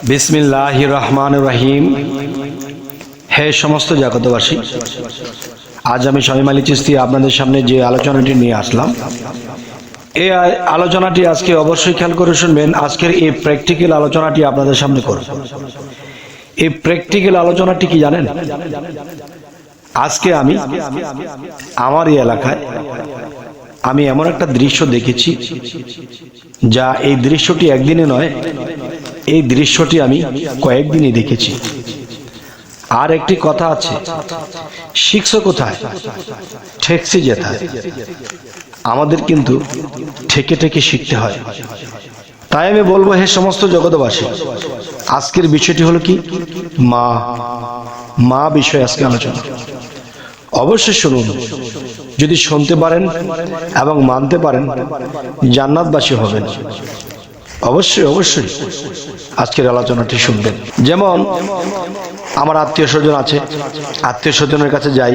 বিসমিল্লাহির রহমানির রহিম। হে সমস্ত জগতবাসী, আজ আমি শামীম আলী চিশতি আপনাদের সামনে যে আলোচনাটি নিয়ে আসলাম, এই আলোচনাটি আজকে অবশ্যই খেয়াল করে শুনবেন। আজকের এই প্র্যাকটিক্যাল আলোচনাটি আপনাদের সামনে করব। এই প্র্যাকটিক্যাল আলোচনাটি কি জানেন? আজকে আমি আমার এই এলাকায় আমি এমন একটা দৃশ্য দেখেছি, যা এই দৃশ্যটি একদিনে নয়, এই দৃশ্যটি আমি কয়েকদিনই দেখেছি। আর একটি কথা আছে, শিখছো কোথায়, ঠেকছি যেথায়। আমাদের কিন্তু ঠেকে ঠেকে শিখতে হয়। তাই আমি বলবো, হে সমস্ত জগতবাসী, আজকের বিষয়টি হলো কি, মা মা বিষয়ে আজকে আলোচনা। অবশ্যই শুনুন, যদি শুনতে পারেন এবং মানতে পারেন, জান্নাতবাসী হবেন। অবশ্যই অবশ্যই আজকের আলোচনাটি শুনবেন। যেমন আমার আত্মীয় স্বজন আছে, আত্মীয় স্বজনের কাছে যাই,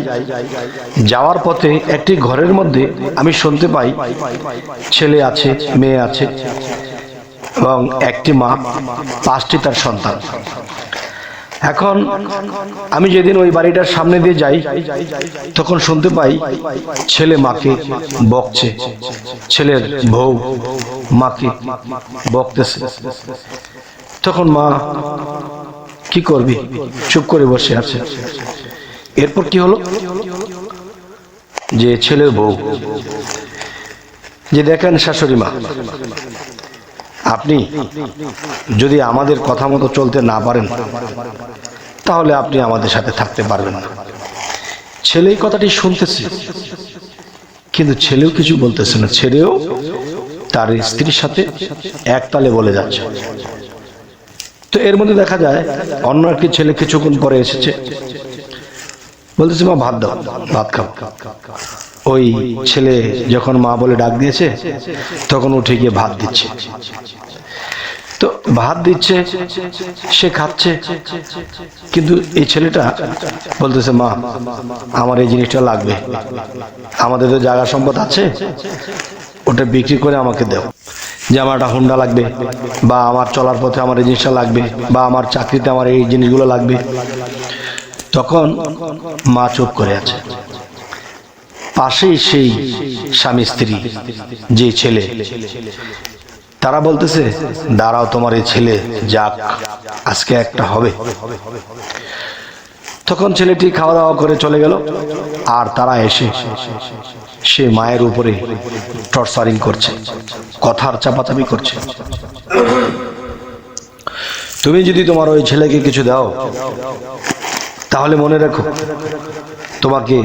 যাওয়ার পথে একটি ঘরের মধ্যে আমি শুনতে পাই ছেলে আছে, মেয়ে আছে এবং একটি মা, 5টি তার সন্তান। এখন আমি যেদিন ওই বাড়িটার সামনে দিয়ে যাই, তখন শুনতে পাই ছেলে মাকে বকছে, ছেলের বউ মাকে বকতেছে। তখন মা কি করবি, চুপ করে বসে আছে। এরপর কি হলো, যে ছেলের বউ, যে দেখেন শাশুড়ি মা, আপনি যদি আমাদের কথা মতো চলতে না পারেন, তাহলে আপনি আমাদের সাথে থাকতে পারবেন না। ছেলে এই কথাটি শুনতেছে, কিন্তু ছেলেও কিছু বলতেছে না। ছেলেও তার স্ত্রীর সাথে একতালে বলে যাচ্ছে। তো এর মধ্যে দেখা যায় অন্য একটি ছেলে কিছুক্ষণ পরে এসেছে, বলতেছে মা ভাত দাও, ভাত খাও। ওই ছেলে যখন মা বলে ডাক দিয়েছে, তখন উঠে গিয়ে ভাত দিচ্ছে। তো ভাত দিচ্ছে, সে খাচ্ছে, কিন্তু এই ছেলেটা বলতেছে মা আমার এই জিনিসটা লাগবে, আমাদের তো জায়গা সম্পদ আছে, ওটা বিক্রি করে আমাকে দাও। যে আমার একটা হুন্ডা লাগবে, বা আমার চলার পথে আমার এই জিনিসটা লাগবে, বা আমার চাকরিতে আমার এই জিনিসগুলো লাগবে। তখন মা চুপ করে আছে। পাশেই সেই স্বামী স্ত্রী, যে ছেলে, তারা বলতেছে দাঁড়াও, তোমার এই ছেলে যাক, আজকে একটা হবে। তখন ছেলেটি খাওয়া দাওয়া করে চলে গেল, আর তারা এসে সে মায়ের উপরে টর্চারিং করছে, কথার চাপাচাপি করছে। তুমি যদি তোমার ওই ছেলেকে কিছু দাও, তাহলে মনে রাখো তোমাকে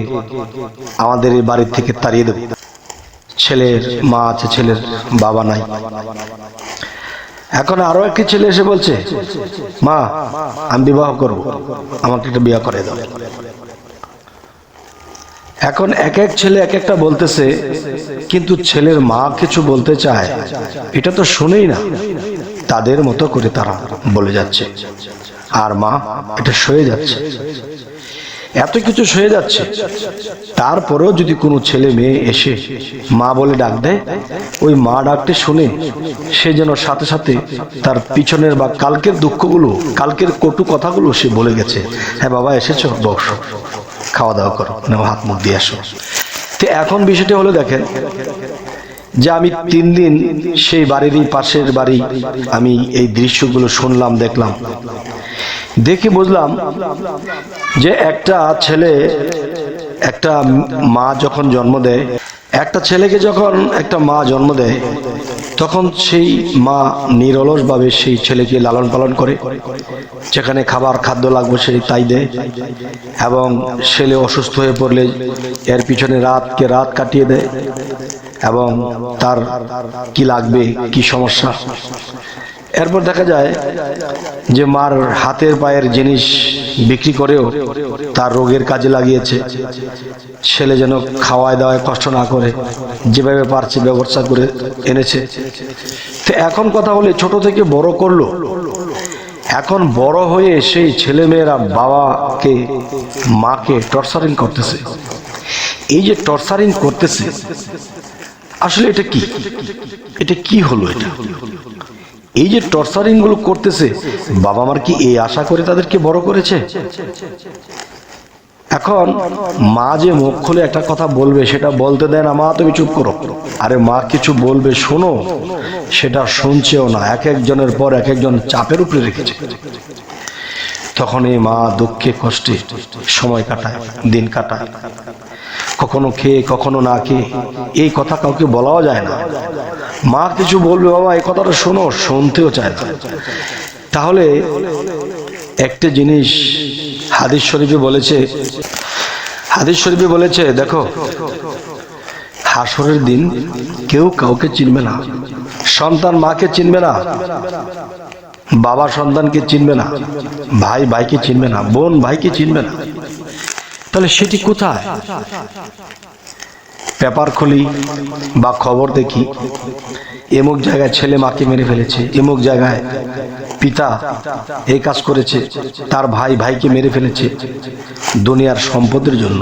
আমাদের এই বাড়ির থেকে তাড়িয়ে দেব। ছেলের মা আছে, ছেলের বাবা নাই। এখন আরো একটি ছেলে এসে বলছে মা আমি বিবাহ করব, আমাকে একটা বিয়ে করে দাও। এখন এক এক ছেলে এক একটা বলতেছে, কিন্তু ছেলের মা কিছু বলতে চায়, এটা তো শুনেই না, তাদের মতো করে তারা বলে যাচ্ছে। আর মা এটা সয়ে যাচ্ছে, এত কিছু সয়ে যাচ্ছে। তারপরেও যদি কোনো ছেলে মেয়ে এসে মা বলে ডাক দেয়, ওই মা ডাকতে শুনে সে যেন সাথে সাথে তার পিছনের বা কালকের দুঃখগুলো, কালকের কটু কথাগুলো সে বলে গেছে। হ্যাঁ বাবা এসেছো, বসো, খাওয়া দাওয়া করো, না হাত মুখ দিয়ে আসো। তো এখন বিষয়টা হলো, দেখেন যে আমি 3 দিন সেই বাড়িরই পাশের বাড়ি আমি এই দৃশ্যগুলো শুনলাম, দেখলাম, দেখে বুঝলাম যে একটা ছেলে, একটা মা যখন জন্ম দেয়, একটা ছেলেকে যখন একটা মা জন্ম দেয়, তখন সেই মা নিরলসভাবে সেই ছেলেকে লালন পালন করে, যেখানে খাবার খাদ্য লাগবে সেই তাই দেয়, এবং ছেলে অসুস্থ হয়ে পড়লে এর পিছনে রাতকে রাত কাটিয়ে দেয়, এবং তার কি লাগবে, কি সমস্যা। এরপর দেখা যায় যে মার হাতের পায়ের জিনিস বিক্রি করেও তার রোগের কাজে লাগিয়েছে, ছেলে যেন খাওয়ায় দাওয়ায় কষ্ট না করে, যেভাবে পারছে ব্যবস্থা করে এনেছে। তো এখন কথা হলে, ছোট থেকে বড় করলো, এখন বড় হয়ে সেই ছেলে মেয়েরা বাবাকে মাকে টর্চারিং করতেছে। এই যে টর্চারিং করতেছে, আসলে এটা কি, এটা কি হলো? এটা এই যে টর্চারিং গুলো করতেছে, বাবা মার কি এই আশা করে তাদেরকে বড় করেছে? এখন মা যে মুখ খুলে একটা কথা বলবে সেটা বলতে দেয় না, মা তুমি চুপ করো। আরে মা কিছু বলবে শোনো, সেটা শুনছেও না, এক একজনের পর এক একজন চাপের উপরে রেখেছে। তখন এই মা দুঃখে কষ্টে সময় কাটায়, দিন কাটায়, কখনো খেয়ে কখনো না খেয়ে। এই কথা কাউকে বলাও যায় না। মা কিছু বলবে, বাবা এই কথাটা শোনো, শুনতেও চায় না। তাহলে একটা জিনিস হাদিস শরীফে বলেছে, দেখো হাসরের দিন কেউ কাউকে চিনবে না। সন্তান মাকে চিনবে না, বাবা সন্তানকে চিনবে না, ভাই ভাইকে চিনবে না, বোন ভাইকে চিনবে না। তাহলে সেটি কোথায়? পেপার খুলি বা খবর দেখি, এমুক জায়গায় ছেলে মাকে মেরে ফেলেছে, এমুক জায়গায় পিতা এই কাজ করেছে, তার ভাই ভাইকে মেরে ফেলেছে, দুনিয়ার সম্পদের জন্য,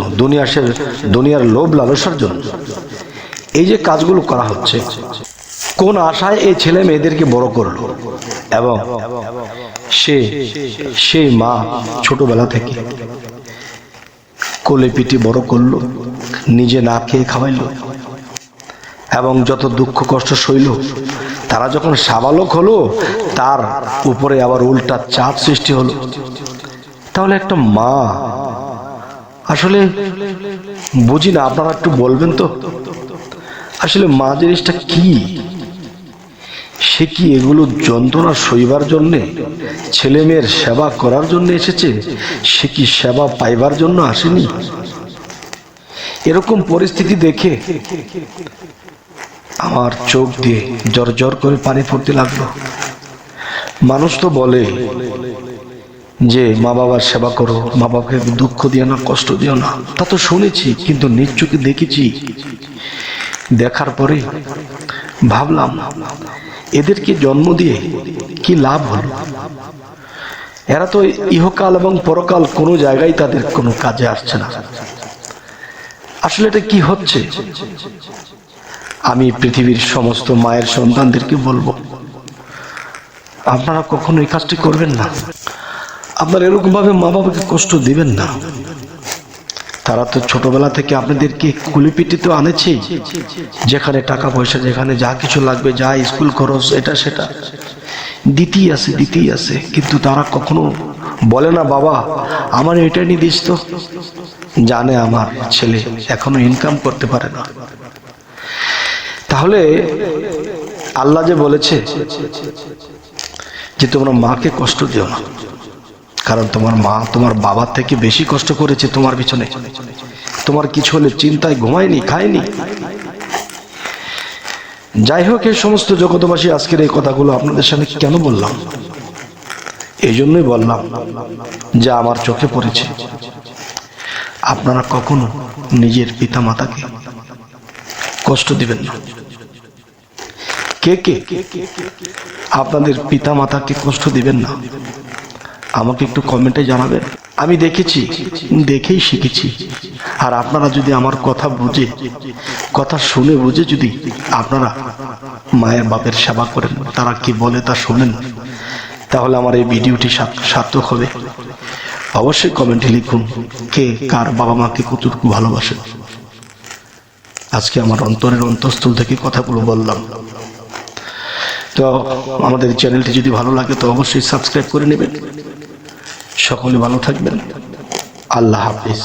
দুনিয়ার লোভ লালসার জন্য এই যে কাজগুলো করা হচ্ছে। কোন আশায় এই ছেলে মেয়েদেরকে বড় করলো, এবং সেই মা ছোটবেলা থেকে কোলে পিটি বড় করলো, নিজে না খেয়ে খাওয়াইলো, এবং যত দুঃখ কষ্ট সইল, তারা যখন সাবালক হলো তার উপরে আবার উল্টা চাপ সৃষ্টি হলো। তাহলে একটা মা আসলে বুঝি না, আপনারা একটু বলবেন তো আসলে মা জিনিসটা কি? সে কি এগুলো যন্ত্রণা সইবার জন্যে, ছেলে মেয়ের সেবা করার জন্য এসেছে? সে কি সেবা পাইবার জন্য আসেনি? এরকম পরিস্থিতি দেখে আমার চোখ দিয়ে জর জর করে পানি পড়তে লাগলো। মানুষ তো বলে যে মা বাবার সেবা করো, মা বাবাকে দুঃখ দিও না, কষ্ট দিও না, তা তো শুনেছি, কিন্তু নিজ চোখে দেখেছি। দেখার পরে ভাবলাম এদেরকে জন্ম দিয়ে কি লাভ হলো? এরা তো ইহকাল এবং পরকাল কোনো জায়গায় তাদের কোনো কাজে আসছে না। আসলে এটা কি হচ্ছে? আমি পৃথিবীর সমস্ত মায়ের সন্তানদেরকে বলবো, আপনারা কখনো এই কাজটি করবেন না। আপনারা এরকম ভাবে মা বাবাকে কষ্ট দিবেন না। তারা তো ছোটবেলা থেকে আপনাদেরকে কুলিপিটি তো আনেছেই, যেখানে টাকা পয়সা, যেখানে যা কিছু লাগবে, যা স্কুল খরচ, এটা সেটা দিতেই আছে। কিন্তু তারা কখনো বলে না, বাবা আমার এটা নিয়ে দিস তো। জানে আমার ছেলে এখনো ইনকাম করতে পারে না। তাহলে আল্লাহ যে বলেছে যে তোমরা মাকে কষ্ট দিও না, কারণ তোমার মা তোমার বাবার থেকে বেশি কষ্ট করেছে তোমার পিছনে। তোমার কিছু হলে চিন্তায় ঘুমায়নি, খায়নি। যাই হোক, এই সমস্ত জগতবাসী আজকের এই কথাগুলো আপনাদের সামনে কেন বললাম? এই জন্যই বললাম যে আমার চোখে পড়েছে। আপনারা কখনো নিজের পিতা মাতাকে কষ্ট দিবেন না। কে কে আপনাদের পিতা মাতাকে কষ্ট দিবেন না আমাকে একটু কমেন্টে জানাবেন। আমি দেখেছি, দেখেই শিখেছি। আর আপনারা যদি আমার কথা বুঝে, কথা শুনে বুঝে যদি আপনারা মায়ের বাপের সেবা করেন, তারা কি বলে তা শোনেন, তাহলে আমার এই ভিডিওটি সার্থক হবে। অবশ্যই কমেন্টে লিখুন কে কার বাবা মাকে কতটুকু ভালোবাসে। আজকে আমার অন্তরের অন্তঃস্থল থেকে কথাগুলো বললাম। তো আমাদের চ্যানেলটি যদি ভালো লাগে তো অবশ্যই সাবস্ক্রাইব করে নেবেন। সকলে ভালো থাকবেন। আল্লাহ হাফেজ।